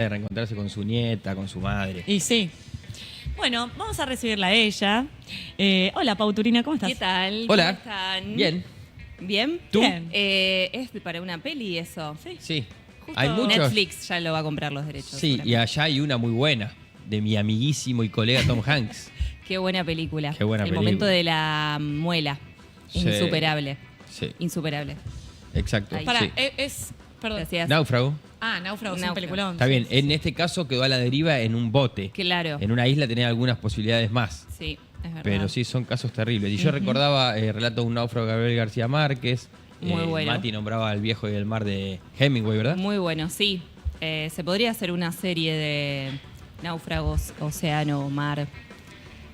de reencontrarse con su nieta, con su madre. Y sí. Bueno, vamos a recibirla a ella. Hola, Pau Turina, ¿cómo estás? ¿Qué tal? Hola. ¿Cómo están? Bien. ¿Bien? ¿Tú? Bien. ¿Es para una peli eso? Sí. Sí. Justo Hay muchos. Netflix ya lo va a comprar los derechos. Sí, y seguramente. allá hay una muy buena, de mi amiguísimo y colega Tom Hanks. Qué buena película. Qué buena El película. momento de la muela. Es Sí. insuperable. Sí, Insuperable. exacto. Ahí. Pará, Sí. perdón. Gracias. Náufrago. Náufrago, es un Náufrago. peliculón. Está sí, bien, sí, en este caso quedó a la deriva en un bote. Claro. En una isla tenía algunas posibilidades más. Sí, es verdad. Pero sí, son casos terribles. Y yo recordaba Relato de un náufrago de Gabriel García Márquez. Muy bueno. Mati nombraba El viejo y el mar de Hemingway, ¿verdad? Muy bueno, sí. Se podría hacer una serie de náufragos, océano, mar.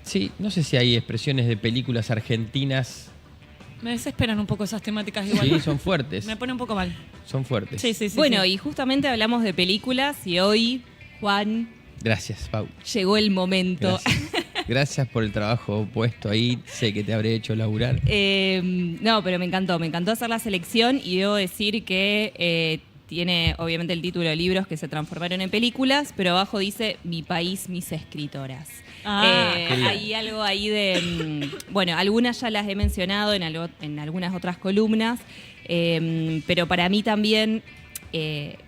Sí, no sé si hay expresiones de películas argentinas. Me desesperan un poco esas temáticas igual. Sí, son fuertes. Me pone un poco mal. Son fuertes. Sí, sí, sí. Bueno, sí. y justamente hablamos de películas y hoy, Juan, Gracias, Pau. llegó el momento. Gracias. Gracias por el trabajo puesto ahí. Sé que te habré hecho laburar. No, pero me encantó hacer la selección y debo decir que tiene obviamente el título de libros que se transformaron en películas, pero abajo dice Mi país, mis escritoras. Qué bien. Hay algo ahí de, bueno, algunas ya las he mencionado en algunas otras columnas, pero para mí también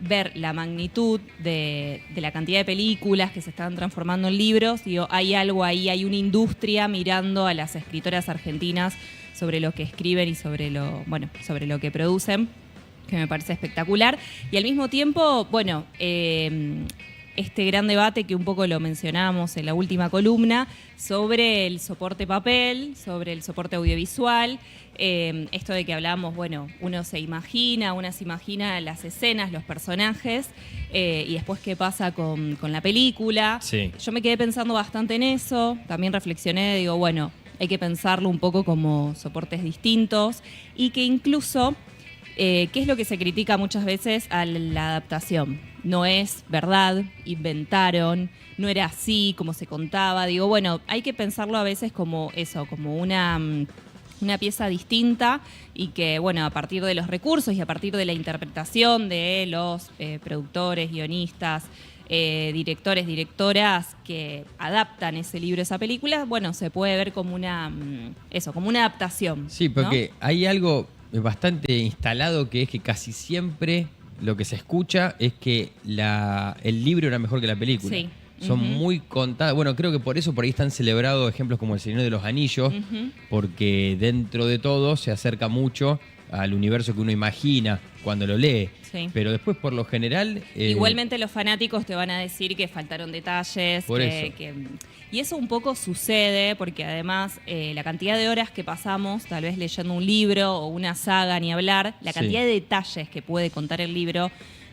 ver la magnitud de la cantidad de películas que se están transformando en libros, digo, hay algo ahí, hay una industria mirando a las escritoras argentinas sobre lo que escriben y sobre lo que producen, que me parece espectacular. Y al mismo tiempo, bueno, este gran debate que un poco lo mencionábamos en la última columna sobre el soporte papel, sobre el soporte audiovisual, esto de que hablábamos, bueno, uno se imagina las escenas, los personajes, y después qué pasa con la película. Sí. Yo me quedé pensando bastante en eso, también reflexioné, digo, bueno, hay que pensarlo un poco como soportes distintos y que incluso, ¿qué es lo que se critica muchas veces a la adaptación? No es verdad, inventaron, no era así como se contaba. Digo, bueno, hay que pensarlo a veces como eso, como una pieza distinta y que, bueno, a partir de los recursos y a partir de la interpretación de los productores, guionistas, directores, directoras que adaptan ese libro, esa película, bueno, se puede ver como como una adaptación. Sí, porque ¿no? hay algo bastante instalado que es que casi siempre lo que se escucha es que el libro era mejor que la película. Sí. Son Ujú. muy contadas. Bueno, creo que por eso por ahí están celebrados ejemplos como El Señor de los Anillos, porque dentro de todo se acerca mucho al universo que uno imagina cuando lo lee. Sí. Pero después, por lo general... Igualmente los fanáticos te van a decir que faltaron detalles. Por eso. Y eso un poco sucede porque además la cantidad de horas que pasamos tal vez leyendo un libro o una saga, ni hablar, la Sí. cantidad de detalles que puede contar el libro,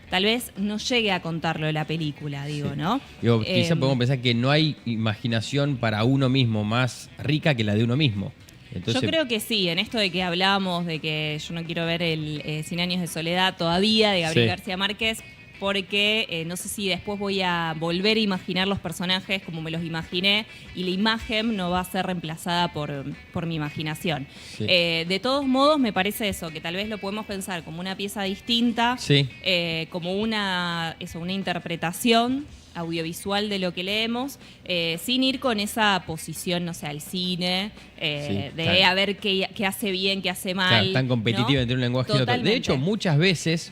tal vez no llegue a contarlo la película, digo, Sí. ¿no? Digo, quizá podemos pensar que no hay imaginación para uno mismo más rica que la de uno mismo. Entonces, Yo creo que sí, en esto de que hablábamos de que yo no quiero ver el 100 años de soledad todavía de Gabriel Sí. García Márquez, porque no sé si después voy a volver a imaginar los personajes como me los imaginé y la imagen no va a ser reemplazada por mi imaginación. Sí. De todos modos, me parece eso, que tal vez lo podemos pensar como una pieza distinta, Sí. como una interpretación audiovisual de lo que leemos, sin ir con esa posición, no sé, al cine, Sí, de claro. a ver qué hace bien, qué hace mal. Claro, tan competitiva ¿no? entre un lenguaje y otro. De Totalmente. hecho, muchas veces,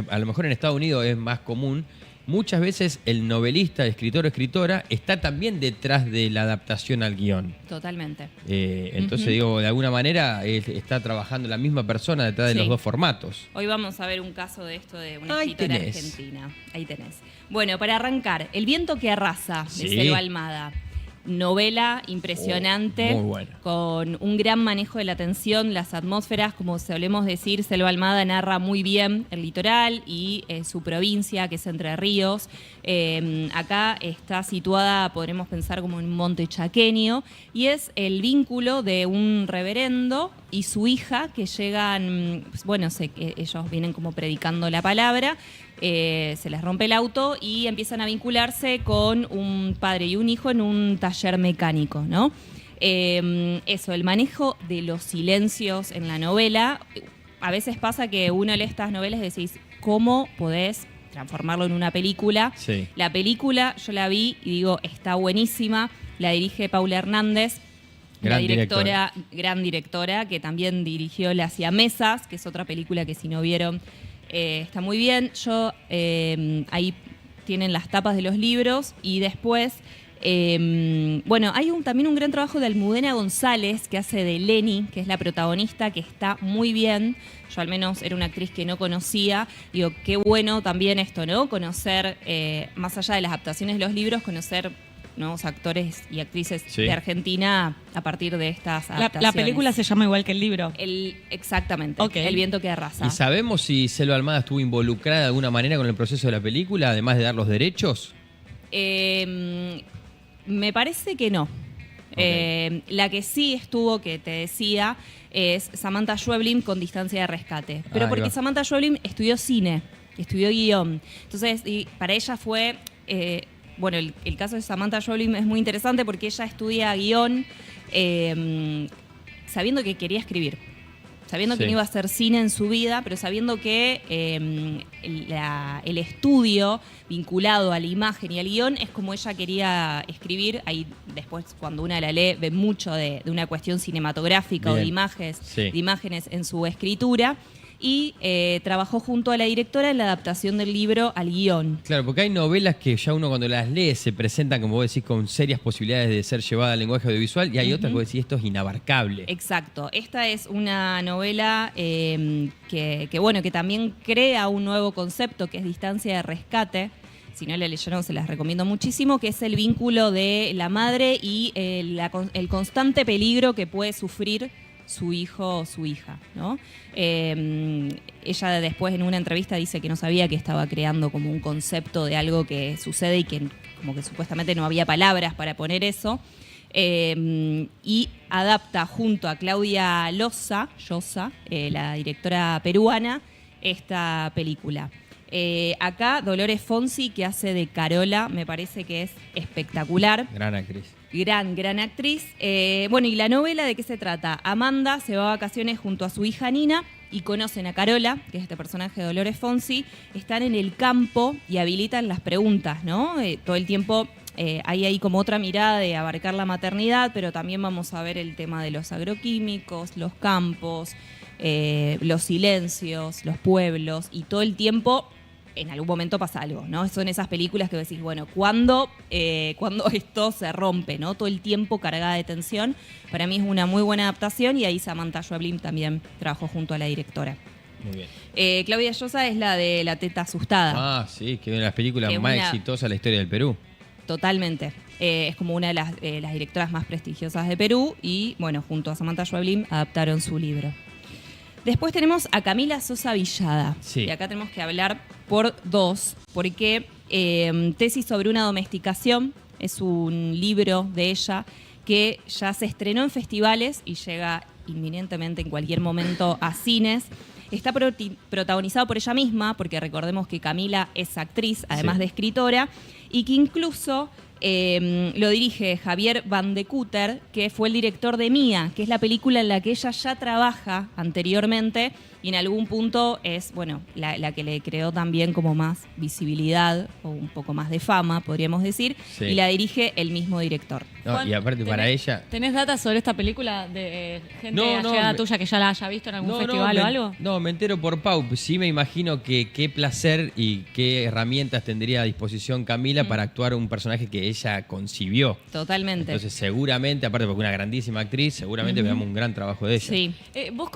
a lo mejor en Estados Unidos es más común, muchas veces el novelista, escritor o escritora está también detrás de la adaptación al guión. Totalmente. Entonces, digo, de alguna manera está trabajando la misma persona detrás de Sí. los dos formatos. Hoy vamos a ver un caso de esto de una Ahí escritora tenés. argentina. Ahí tenés. Bueno, para arrancar, El viento que arrasa, de Sí. Selva Almada. Novela impresionante, Oh, muy buena. con un gran manejo de la tensión, las atmósferas, como solemos decir, Selva Almada narra muy bien el litoral y su provincia, que es Entre Ríos. Acá está situada, podremos pensar, como en un monte chaqueño, y es el vínculo de un reverendo y su hija que llegan, bueno, ellos vienen como predicando la palabra, se les rompe el auto y empiezan a vincularse con un padre y un hijo en un taller mecánico, ¿no? Eso, el manejo de los silencios en la novela. A veces pasa que uno lee estas novelas y decís, ¿cómo podés transformarlo en una película. Sí. La película yo la vi y digo, está buenísima. La dirige Paula Hernández, Gran gran directora, que también dirigió Las Siamesas, que es otra película que si no vieron está muy bien. Ahí tienen las tapas de los libros y después... hay también un gran trabajo de Almudena González, que hace de Lenny, que es la protagonista, que está muy bien. Yo al menos era una actriz que no conocía. Digo, qué bueno también esto, ¿no? Conocer, más allá de las adaptaciones de los libros, conocer nuevos actores y actrices de Argentina a partir de estas adaptaciones. La película se llama igual que el libro. Exactamente, Okay. El viento que arrasa. ¿Y sabemos si Selva Almada estuvo involucrada de alguna manera con el proceso de la película, además de dar los derechos? Me parece que no. Okay. La que sí estuvo, que te decía, es Samantha Schweblin con Distancia de Rescate. Pero porque Samantha Schweblin estudió cine, estudió guión. Entonces, y para ella fue... el caso de Samantha Schweblin es muy interesante porque ella estudia guión sabiendo que quería escribir. Sabiendo que no iba a hacer cine en su vida, pero sabiendo que el estudio vinculado a la imagen y al guión es como ella quería escribir. Ahí después, cuando una la lee, ve mucho de una cuestión cinematográfica o de imágenes en su escritura. Y trabajó junto a la directora en la adaptación del libro al guión. Claro, porque hay novelas que ya uno cuando las lee se presentan, como vos decís, con serias posibilidades de ser llevada al lenguaje audiovisual, y hay otras que vos decís, esto es inabarcable. Exacto. Esta es una novela que también crea un nuevo concepto, que es Distancia de Rescate. Si no la leyeron, se las recomiendo muchísimo, que es el vínculo de la madre y el constante peligro que puede sufrir su hijo o su hija, ¿no? Ella después en una entrevista dice que no sabía que estaba creando como un concepto de algo que sucede y que como que supuestamente no había palabras para poner eso. Y adapta junto a Claudia Llosa, la directora peruana, esta película. Acá Dolores Fonsi, que hace de Carola, me parece que es espectacular. Gran actriz. Gran actriz. Y la novela, ¿de qué se trata? Amanda se va a vacaciones junto a su hija Nina y conocen a Carola, que es este personaje de Dolores Fonsi. Están en el campo y habilitan las preguntas, ¿no? Todo el tiempo hay ahí como otra mirada de abarcar la maternidad, pero también vamos a ver el tema de los agroquímicos, los campos, los silencios, los pueblos, y todo el tiempo... en algún momento pasa algo, ¿no? Son esas películas que decís, bueno, ¿cuándo esto se rompe, ¿no? Todo el tiempo cargada de tensión. Para mí es una muy buena adaptación y ahí Samantha Schweblin también trabajó junto a la directora. Muy bien. Claudia Llosa es la de La teta asustada. Ah, sí, que es una de las películas más exitosas de la historia del Perú. Totalmente. Es como una de las directoras más prestigiosas de Perú y, bueno, junto a Samantha Schweblin adaptaron su libro. Después tenemos a Camila Sosa Villada. Sí. Y acá tenemos que hablar por dos, porque Tesis sobre una domesticación es un libro de ella que ya se estrenó en festivales y llega inminentemente en cualquier momento a cines. Está protagonizado por ella misma, porque recordemos que Camila es actriz, además de escritora, y que incluso lo dirige Javier Van de Kutter, que fue el director de Mía, que es la película en la que ella ya trabaja anteriormente y en algún punto es, bueno, la que le creó también como más visibilidad o un poco más de fama, podríamos decir, y la dirige el mismo director. No, Juan, y aparte para ella... ¿Tenés datos sobre esta película de gente allegada tuya que ya la haya visto en algún festival o algo? No, me entero por Pau. Sí me imagino que qué placer y qué herramientas tendría a disposición Camila para actuar un personaje que ella concibió. Totalmente. Entonces seguramente, aparte porque una grandísima actriz, seguramente veamos un gran trabajo de ella. Sí. ¿Vos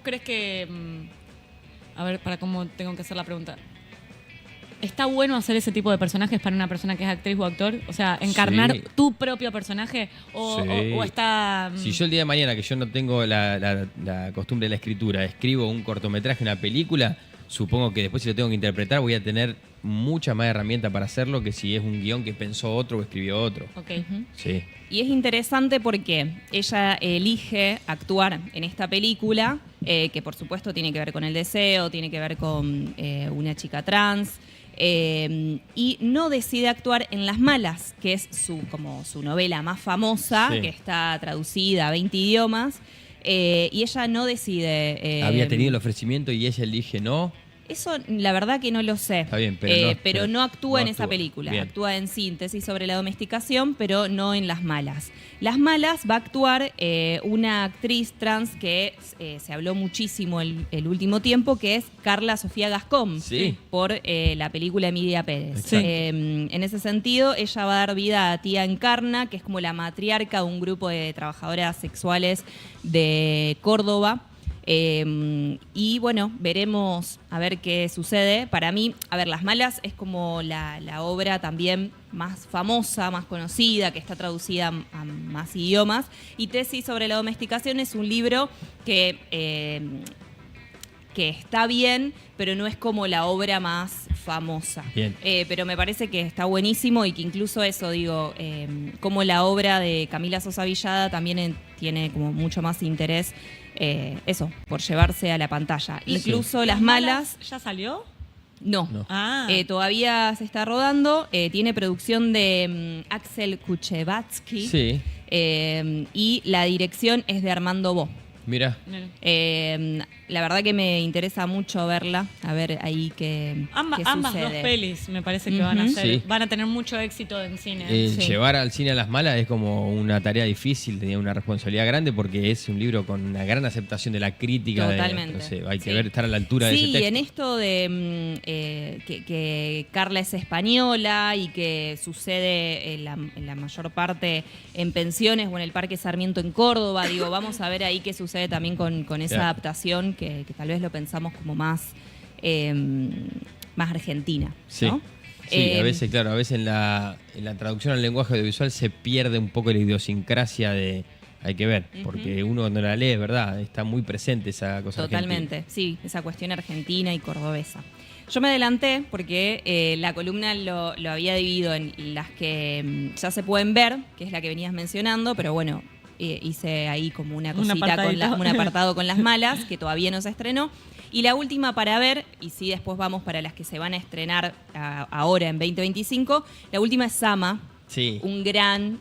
crees que... a ver, para cómo tengo que hacer la pregunta. ¿Está bueno hacer ese tipo de personajes para una persona que es actriz o actor? O sea, encarnar tu propio personaje o está... Si yo el día de mañana, que yo no tengo la costumbre de la escritura, escribo un cortometraje, una película, supongo que después si lo tengo que interpretar voy a tener mucha más herramienta para hacerlo que si es un guión que pensó otro o escribió otro. Okay. Sí. Y es interesante porque ella elige actuar en esta película, que por supuesto tiene que ver con el deseo, tiene que ver con una chica trans, y no decide actuar en Las Malas, que es su novela más famosa, que está traducida a 20 idiomas, y ella no decide... Había tenido el ofrecimiento y ella elige no. Eso la verdad que no lo sé. Está bien, pero no actúa no en esa actúa. película. Bien. Actúa en Síntesis sobre la domesticación, pero no en Las Malas. Las Malas va a actuar una actriz trans que se habló muchísimo el último tiempo, que es Carla Sofía Gascón, Sí. por la película Emilia Pérez. Exacto. En ese sentido, ella va a dar vida a Tía Encarna, que es como la matriarca de un grupo de trabajadoras sexuales de Córdoba. Y bueno, veremos a ver qué sucede. Para mí, a ver, Las Malas es como la obra también más famosa, más conocida, que está traducida a más idiomas. Y Tesis sobre la domesticación es un libro que está bien, pero no es como la obra más famosa. Bien. Pero me parece que está buenísimo y que incluso eso, digo, como la obra de Camila Sosa Villada también tiene como mucho más interés, eso, por llevarse a la pantalla. Sí. Incluso Las Malas, ¿Ya salió? no. No. Ah. Todavía se está rodando, tiene producción de Axel Kuchevatsky Sí. y la dirección es de Armando Bo. Mira. La verdad que me interesa mucho verla, a ver ahí qué Ambas sucede. dos pelis me parece que van a Ujú. ser, Sí. van a tener mucho éxito en cine. Sí. Llevar al cine a Las Malas es como una tarea difícil, tenía una responsabilidad grande porque es un libro con una gran aceptación de la crítica. Totalmente. Entonces hay que Sí. ver, estar a la altura de ese Sí, texto. en esto de que Carla es española y que sucede en la mayor parte en pensiones o en el Parque Sarmiento en Córdoba, digo, vamos a ver ahí qué sucede también con esa Claro. adaptación que tal vez lo pensamos como más argentina, Sí. ¿no? Sí, a veces, claro, a veces en la traducción al lenguaje audiovisual se pierde un poco la idiosincrasia de... Hay que ver, porque uno cuando la lee, ¿verdad? Está muy presente esa cosa Totalmente, sí, esa cuestión argentina y cordobesa. Yo me adelanté porque la columna lo había dividido en las que ya se pueden ver, que es la que venías mencionando, pero bueno, hice ahí como una Un cosita apartadito. un apartado con Las Malas, que todavía no se estrenó. Y la última para ver, y sí, después vamos para las que se van a estrenar ahora en 2025, la última es Sama. Sí. Un gran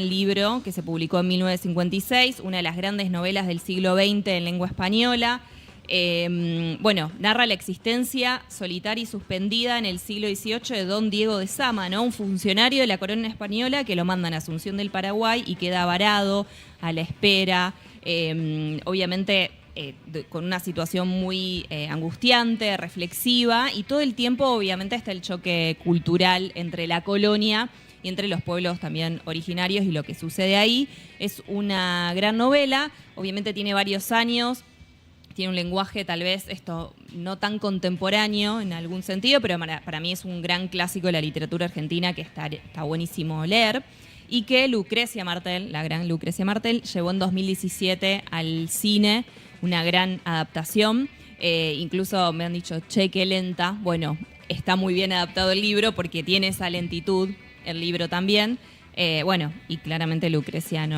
libro que se publicó en 1956, una de las grandes novelas del siglo XX en lengua española. Bueno, narra la existencia solitaria y suspendida en el siglo XVIII de don Diego de Sama, ¿no? Un funcionario de la corona española que lo mandan a Asunción del Paraguay y queda varado a la espera, obviamente con una situación muy angustiante, reflexiva, y todo el tiempo obviamente está el choque cultural entre la colonia y entre los pueblos también originarios y lo que sucede ahí. Es una gran novela, obviamente tiene varios años, tiene un lenguaje tal vez esto no tan contemporáneo en algún sentido, pero para mí es un gran clásico de la literatura argentina que está buenísimo leer, y que Lucrecia Martel, la gran Lucrecia Martel, llevó en 2017 al cine, una gran adaptación. Incluso me han dicho, che, qué lenta. Bueno, está muy bien adaptado el libro porque tiene esa lentitud, el libro también. Bueno, y claramente Lucrecia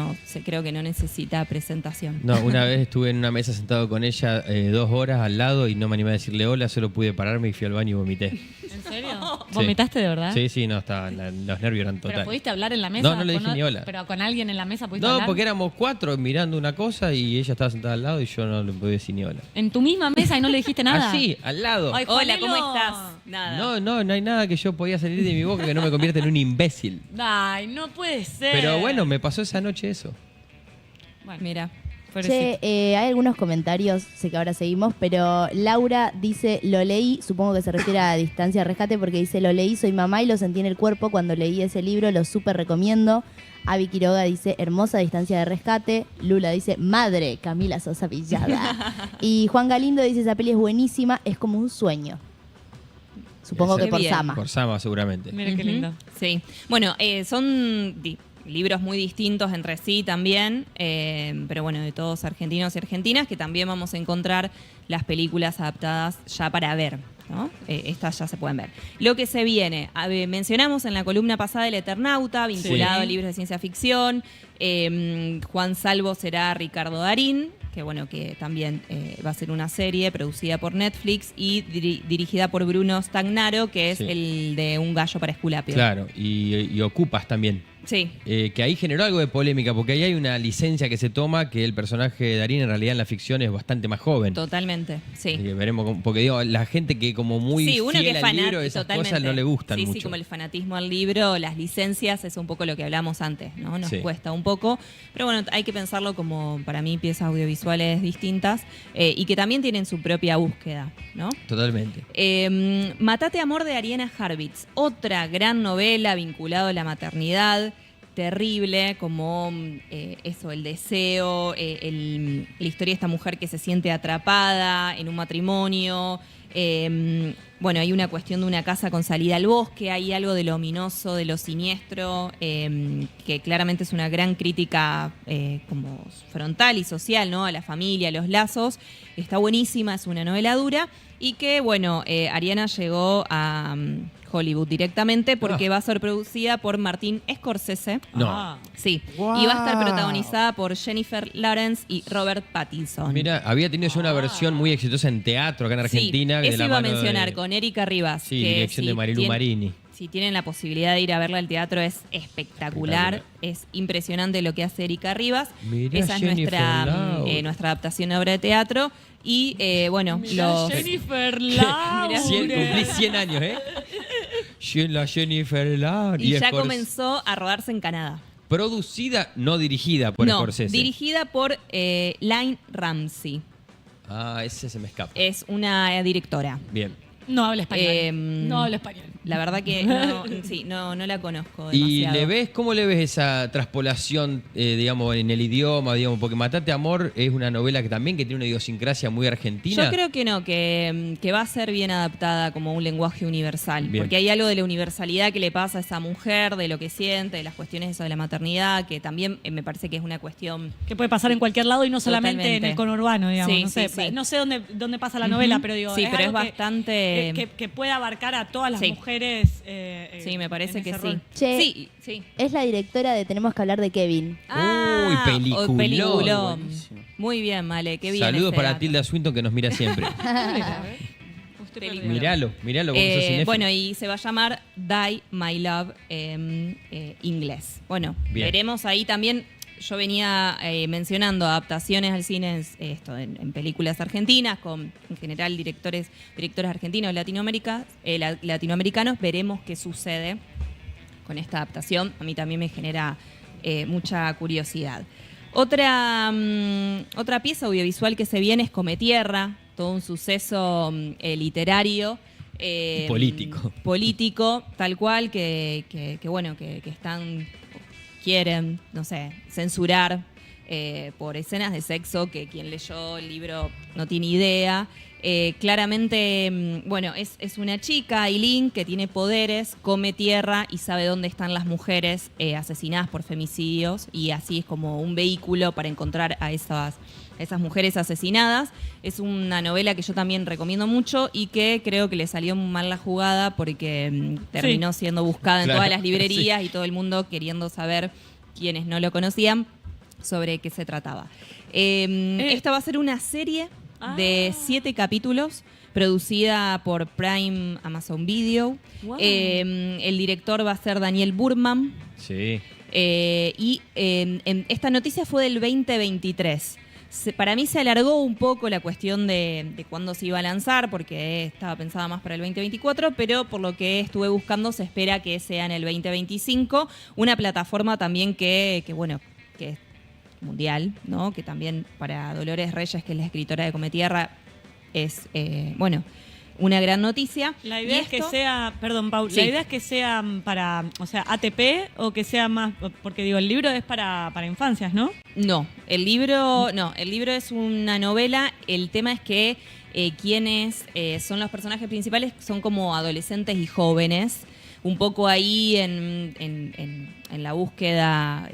creo que no necesita presentación. No, una vez estuve en una mesa sentado con ella 2 horas al lado y no me animé a decirle hola, solo pude pararme y fui al baño y vomité. ¿En serio? Sí. ¿Vomitaste de verdad? Sí, no, los nervios eran ¿Pero totales. pudiste hablar en la mesa? No le dije ni hola. ¿Pero con alguien en la mesa pudiste No, hablar? porque éramos 4 mirando una cosa y ella estaba sentada al lado y yo no le podía decir ni hola. ¿En tu misma mesa y no le dijiste nada? Así, al lado. Ay, Hola, ¿cómo Juanelo. estás? Nada. No hay nada que yo podía salir de mi boca que no me convierta en un imbécil. Ay, no puede ser. Pero bueno, me pasó esa noche eso. Bueno, Mira. Che, hay algunos comentarios, sé que ahora seguimos, pero Laura dice, lo leí, supongo que se refiere a Distancia de Rescate, porque dice, lo leí, soy mamá y lo sentí en el cuerpo cuando leí ese libro, lo súper recomiendo. Avi Quiroga dice, hermosa Distancia de Rescate. Lula dice, madre, Camila Sosa Villada. Y Juan Galindo dice, esa peli es buenísima, es como un sueño. Supongo Ese- que por bien. Sama. Por Sama, seguramente. mire qué lindo. Sí. Bueno, son libros muy distintos entre sí también, pero bueno, de todos argentinos y argentinas, que también vamos a encontrar las películas adaptadas ya para ver, ¿no? Estas ya se pueden ver. Lo que se viene, mencionamos en la columna pasada El Eternauta, vinculado Sí. a libros de ciencia ficción. Juan Salvo será Ricardo Darín, que bueno, que también va a ser una serie producida por Netflix y dirigida por Bruno Stagnaro, que es Sí. el de Un gallo para Esculapio. Claro, y Ocupas también. Sí. Que ahí generó algo de polémica, porque ahí hay una licencia que se toma que el personaje de Darín en realidad en la ficción es bastante más joven. Totalmente, sí. Así que veremos, porque digo, la gente que como muy Sí, uno que fiel es al libro, fanático, esas totalmente. cosas no le gustan mucho. Sí, como el fanatismo al libro, las licencias, es un poco lo que hablamos antes, ¿no? Nos Sí. cuesta un poco. Pero bueno, hay que pensarlo como, para mí, piezas audiovisuales distintas y que también tienen su propia búsqueda, ¿no? Totalmente. Matate Amor de Ariana Harvitz, otra gran novela vinculada a la maternidad, terrible, como eso, el deseo, la historia de esta mujer que se siente atrapada en un matrimonio. Bueno, hay una cuestión de una casa con salida al bosque, hay algo de lo ominoso, de lo siniestro, que claramente es una gran crítica como frontal y social, ¿no? A la familia, a los lazos. Está buenísima, es una novela dura y que, bueno, Ariana llegó a Hollywood directamente porque va a ser producida por Martin Scorsese. No. Sí, Wow. y va a estar protagonizada por Jennifer Lawrence y Robert Pattinson. Mira, había tenido ya una versión muy exitosa en teatro acá en Argentina. Sí, de eso la iba a mano mencionar de- con Erika Rivas. Sí, que dirección si de Marilu Marini. Si tienen la posibilidad de ir a verla al teatro, es espectacular. Espectacular. Es impresionante lo que hace Erika Rivas. Mirá, Esa es Jennifer Lawrence. nuestra adaptación de obra de teatro. Y bueno, Mirá, los. Jennifer Lawrence. Cumplí 100 años, ¿eh? La Jennifer Lawrence. Y ya Scors- comenzó a rodarse en Canadá. Producida, no dirigida por no, Scorsese. dirigida por Line Ramsey. Ah, ese se me escapa. Es una directora. Bien. No habla español. No habla español. La verdad que no la conozco ¿Y demasiado. cómo le ves esa traspolación, digamos, en el idioma, digamos? Porque Matate Amor es una novela que también que tiene una idiosincrasia muy argentina. Yo creo que no, que va a ser bien adaptada como un lenguaje universal. Bien. Porque hay algo de la universalidad que le pasa a esa mujer, de lo que siente, de las cuestiones eso de la maternidad, que también me parece que es una cuestión. Que puede pasar en cualquier lado y no solamente Totalmente. en el conurbano, digamos. Sí, no sé, sí, sí. no sé dónde pasa la novela, Ujú. pero digo. Sí, pero es algo bastante. Que puede abarcar a todas las Sí. mujeres. Sí, me parece en que ese sí. rol. Che. Sí, sí. Es la directora de Tenemos que hablar de Kevin. Uy, peliculón. Buenísimo. Muy bien, Male, qué bien. Saludos ese para dato. Tilda Swinton que nos mira siempre. Película. Míralo como sos cinéfilo. Bueno, y se va a llamar Die My Love en inglés. Bueno, Bien. veremos ahí también. Yo venía mencionando adaptaciones al cine en películas argentinas, con en general directores argentinos, latinoamericanos. Veremos qué sucede con esta adaptación. A mí también me genera mucha curiosidad. Otra pieza audiovisual que se viene es Cometierra, todo un suceso literario. Político, tal cual, que quieren, no sé, censurar por escenas de sexo que quien leyó el libro no tiene idea. Claramente, bueno, es una chica, Aileen, que tiene poderes, come tierra y sabe dónde están las mujeres asesinadas por femicidios, y así es como un vehículo para encontrar a esas mujeres asesinadas. Es una novela que yo también recomiendo mucho y que creo que le salió mal la jugada porque terminó siendo buscada en Claro, todas las librerías y todo el mundo queriendo saber, quienes no lo conocían, sobre qué se trataba. Esta va a ser una serie de 7 capítulos producida por Prime Amazon Video. Wow. El director va a ser Daniel Burman. Sí. Y esta noticia fue del 2023. Para mí se alargó un poco la cuestión de cuándo se iba a lanzar, porque estaba pensada más para el 2024, pero por lo que estuve buscando se espera que sea en el 2025. Una plataforma también que es mundial, ¿no? Que también para Dolores Reyes, que es la escritora de Cometierra, es, una gran noticia. La idea Y es que esto- sea, perdón, Paul, Sí. la idea es que sea para, o sea, ATP o que sea más, porque digo, el libro es para infancias, ¿no? No, el libro es una novela. El tema es que quienes son los personajes principales son como adolescentes y jóvenes, un poco ahí en la búsqueda,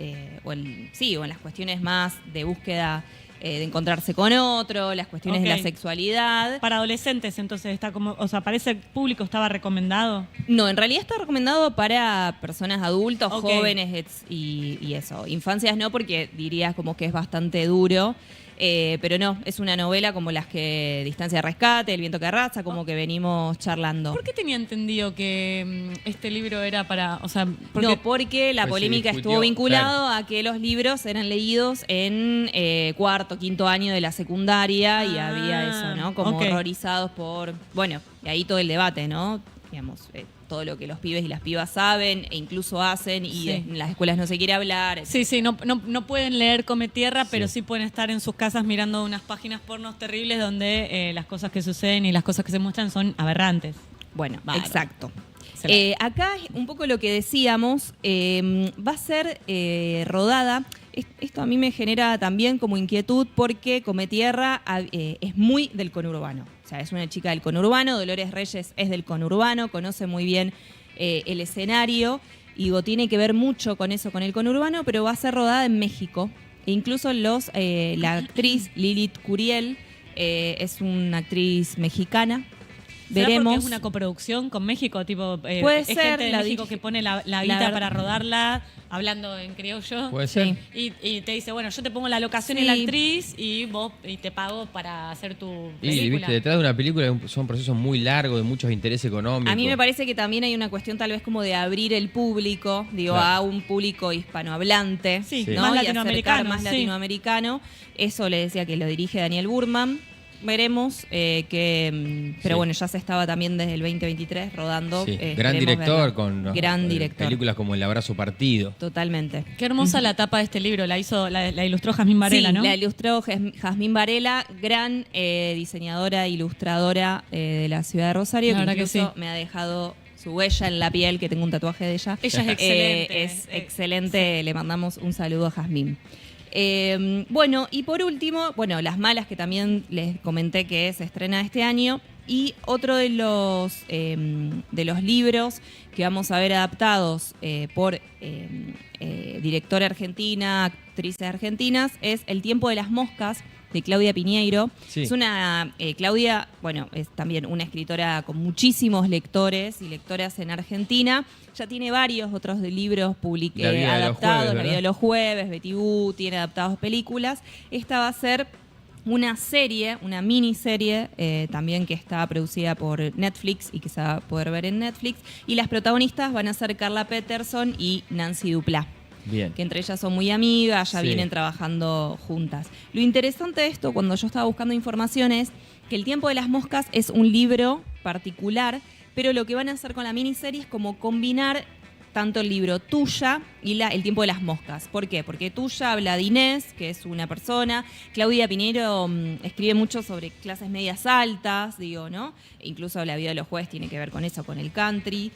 o en las cuestiones más de búsqueda de encontrarse con otro, las cuestiones de la Ok. sexualidad. Para adolescentes, entonces está como, o sea, para ese público estaba recomendado. No, en realidad está recomendado para personas adultas, Ok. jóvenes y eso. Infancias no, porque dirías como que es bastante duro. Pero no, es una novela como las que Distancia de Rescate, El viento que arrasa, como que venimos charlando. ¿Por qué tenía entendido que este libro era para, o sea, No, porque la Pues se polémica discutió, estuvo vinculado a que los libros eran leídos en cuarto, quinto año de la secundaria y había eso, ¿no? Como ok. horrorizados por... Bueno, y ahí todo el debate, ¿no? Digamos, todo lo que los pibes y las pibas saben e incluso hacen y Sí. en las escuelas no se quiere hablar. Sí, no pueden leer Come Tierra, pero Sí. sí pueden estar en sus casas mirando unas páginas pornos terribles donde las cosas que suceden y las cosas que se muestran son aberrantes. Bueno, Bárbaro. exacto. Excelente. Acá un poco lo que decíamos, va a ser rodada. Esto a mí me genera también como inquietud porque Come Tierra es muy del conurbano. O sea, es una chica del conurbano, Dolores Reyes es del conurbano, conoce muy bien el escenario. Y digo, tiene que ver mucho con eso, con el conurbano, pero va a ser rodada en México. E incluso la actriz Lilith Curiel es una actriz mexicana. ¿Será Veremos. porque es una coproducción con México? Tipo, Puede es ser, gente de la México dirige- que pone la la guita ver- para rodarla, hablando en criollo. Puede ser. Y te dice, bueno, yo te pongo la locación Sí. y la actriz y te pago para hacer tu Y película. viste, detrás de una película son procesos muy largos, de muchos intereses económicos. A mí me parece que también hay una cuestión tal vez como de abrir el público, digo, Claro. a un público hispanohablante, Sí, ¿no? más Y latinoamericano, acercar más sí. latinoamericano. Eso le decía que lo dirige Daniel Burman. Veremos pero Sí. bueno, ya se estaba también desde el 2023 rodando. Sí. Esperemos Gran director verlo. con Gran director. películas como El abrazo partido. Totalmente. Qué hermosa la tapa de este libro, la ilustró Jazmín Varela, sí, ¿no? la ilustró Jazmín Varela, gran diseñadora, ilustradora de la ciudad de Rosario, La que verdad que incluso sí. me ha dejado su huella en la piel, que tengo un tatuaje de ella. Ella es excelente. Es excelente, le mandamos un saludo a Jazmín. Bueno, y por último, bueno, Las Malas, que también les comenté que se estrena este año. Y otro de los libros que vamos a ver adaptados por directora argentina, actrices argentinas, es El tiempo de las moscas, de Claudia Piñeiro. Sí. Es una, Claudia, bueno, es también una escritora con muchísimos lectores y lectoras en Argentina. Ya tiene varios otros libros La vida de los adaptados, jueves, La vida ¿verdad? de los jueves, Betty Boo, tiene adaptados películas. Esta va a ser una serie, una miniserie también que está producida por Netflix y que se va a poder ver en Netflix. Y las protagonistas van a ser Carla Peterson y Nancy Duplá, Bien. que entre ellas son muy amigas, ya Sí. vienen trabajando juntas. Lo interesante de esto, cuando yo estaba buscando información, es que El tiempo de las moscas es un libro particular, pero lo que van a hacer con la miniserie es como combinar tanto el libro Tuya y El tiempo de las moscas. ¿Por qué? Porque Tuya habla de Inés, que es una persona. Claudia Piñeiro escribe mucho sobre clases medias altas, digo, ¿no? E incluso La vida de los jueces tiene que ver con eso, con el country.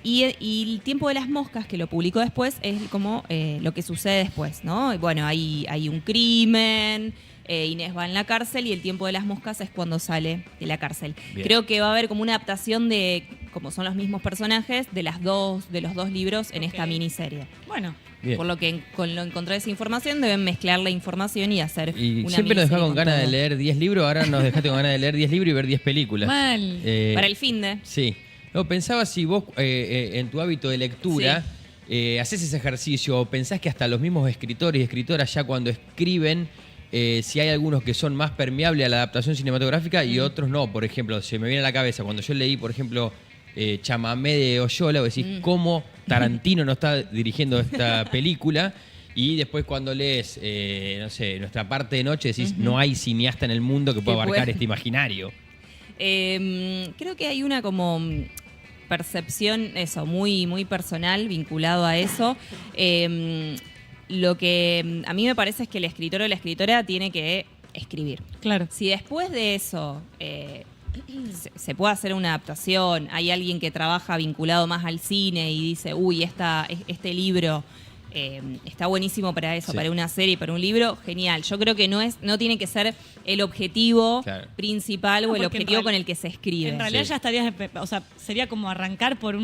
Y El tiempo de las moscas, que lo publicó después, es como lo que sucede después, ¿no? Y bueno, hay un crimen. Inés va en la cárcel y El tiempo de las moscas es cuando sale de la cárcel. Bien. Creo que va a haber como una adaptación de, como son los mismos personajes, de los dos libros en esta Ok. miniserie. Bueno, Bien. Por lo que con lo encontré esa información, deben mezclar la información y hacer Y una siempre nos dejaba miniserie con ganas de todo. leer 10 libros, ahora nos dejaste con ganas de leer 10 libros y ver 10 películas. mal. Para el fin de. Sí. No, pensaba si vos en tu hábito de lectura haces ese ejercicio o pensás que hasta los mismos escritores y escritoras ya cuando escriben, si hay algunos que son más permeables a la adaptación cinematográfica y otros no. Por ejemplo, se me viene a la cabeza cuando yo leí, por ejemplo, Chamamé de Oyola, vos decís, ¿cómo Tarantino no está dirigiendo esta película? Y después cuando lees, no sé, Nuestra parte de noche, decís, no hay cineasta en el mundo que pueda Que abarcar pueda. este imaginario. Creo que hay una como percepción, eso, muy, muy personal vinculado a eso. Lo que a mí me parece es que el escritor o la escritora tiene que escribir. Claro. Si después de eso se puede hacer una adaptación, hay alguien que trabaja vinculado más al cine y dice, uy, este libro está buenísimo para eso, Sí. para una serie, para un libro, genial. Yo creo que no tiene que ser el objetivo Claro. principal No, o el porque en objetivo real- con el que se escribe. En realidad Sí. ya estarías, o sea, sería como arrancar por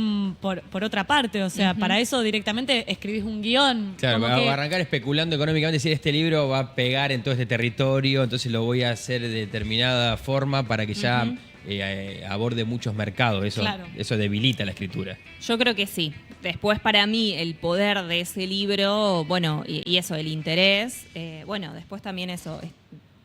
otra parte, o sea, para eso directamente escribís un guión. Claro, como va que- a arrancar especulando económicamente, decir, este libro va a pegar en todo este territorio, entonces lo voy a hacer de determinada forma para que ya aborde muchos mercados. Eso, Claro. eso debilita la escritura. Yo creo que sí. Después, para mí, el poder de ese libro, bueno, y eso, el interés, bueno, después también eso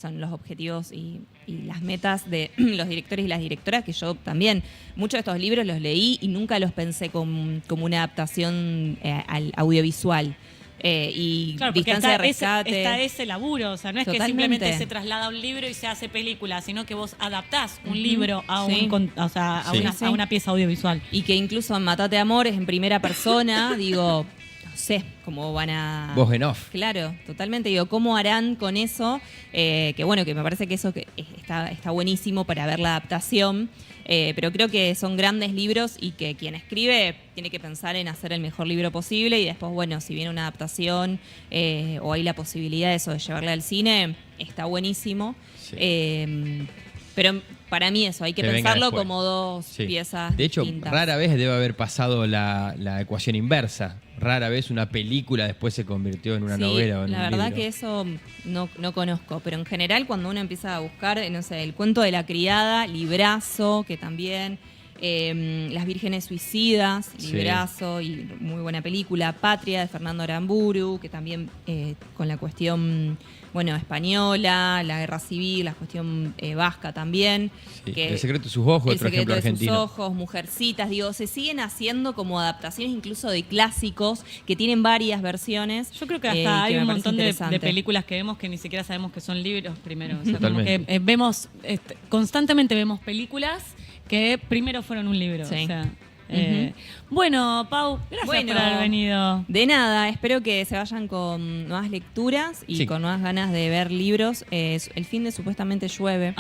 son los objetivos y las metas de los directores y las directoras, que yo también, muchos de estos libros los leí y nunca los pensé como una adaptación al audiovisual. Y Claro, porque Distancia de está Rescate. ese laburo, o sea, no es Totalmente. que simplemente se traslada un libro y se hace película, sino que vos adaptás un Ujú. libro a, Sí. Sí. a una pieza audiovisual. Y que incluso en Matate Amores en primera persona, digo, no sé cómo van a... Voz en off. Claro, totalmente. Digo, ¿cómo harán con eso? Que bueno, que me parece que eso está buenísimo para ver la adaptación. Pero creo que son grandes libros y que quien escribe tiene que pensar en hacer el mejor libro posible y después, bueno, si viene una adaptación o hay la posibilidad de eso, de llevarla al cine, está buenísimo. Sí. Pero para mí eso, hay que Que venga pensarlo después. como dos Sí. piezas De hecho, distintas. rara vez debe haber pasado la ecuación inversa. Rara vez una película después se convirtió en una Sí, novela o en la un verdad libro. que eso no conozco, pero en general cuando uno empieza a buscar, no sé, El cuento de la criada, librazo, que también, Las vírgenes suicidas, Sí. librazo, y muy buena película, Patria, de Fernando Aramburu, que también con la cuestión, bueno, española, la guerra civil, la cuestión vasca también. Sí. que El secreto de sus ojos, El otro secreto ejemplo de sus argentino. ojos, Mujercitas, digo, se siguen haciendo como adaptaciones incluso de clásicos que tienen varias versiones. Yo creo que hasta hay me un parece montón de interesante. películas que vemos que ni siquiera sabemos que son libros primero. O sea, como Totalmente. que vemos, constantemente vemos películas que primero fueron un libro. Sí. O sea, bueno, Pau, gracias Bueno. por haber venido. De nada, espero que se vayan con nuevas lecturas y Sí. con nuevas ganas de ver libros. El fin de supuestamente llueve,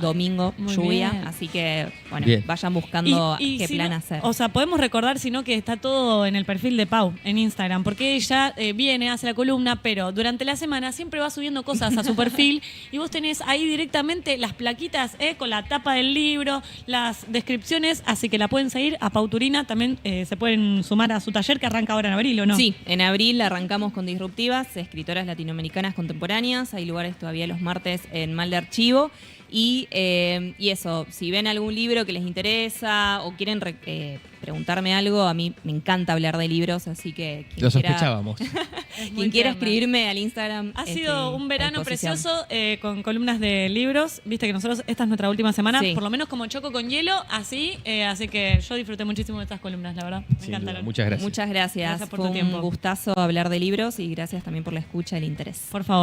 domingo muy lluvia, bien. así que bueno, Bien. vayan buscando qué si plan no- hacer. O sea, podemos recordar, si no, que está todo en el perfil de Pau, en Instagram, porque ella viene, hace la columna, pero durante la semana siempre va subiendo cosas a su perfil y vos tenés ahí directamente las plaquitas con la tapa del libro, las descripciones, así que la pueden seguir a Pau Turina. También se pueden sumar a su taller que arranca ahora en abril, ¿o no? Sí, en abril arrancamos con Disruptivas, escritoras latinoamericanas contemporáneas. Hay lugares todavía los martes en Mal de Archivo. Y eso, si ven algún libro que les interesa o quieren preguntarme algo, a mí me encanta hablar de libros, así que Lo sospechábamos. Es muy quien quiera tierna. escribirme al Instagram. Ha sido un verano a disposición. precioso con columnas de libros. Viste que nosotros, esta es nuestra última semana, Sí. por lo menos como Choco con hielo, así que yo disfruté muchísimo de estas columnas, la verdad. Me Sin duda. encantaron. Muchas gracias. Muchas gracias. Gracias por Fue tu un tiempo. gustazo hablar de libros y gracias también por la escucha y el interés. Por favor.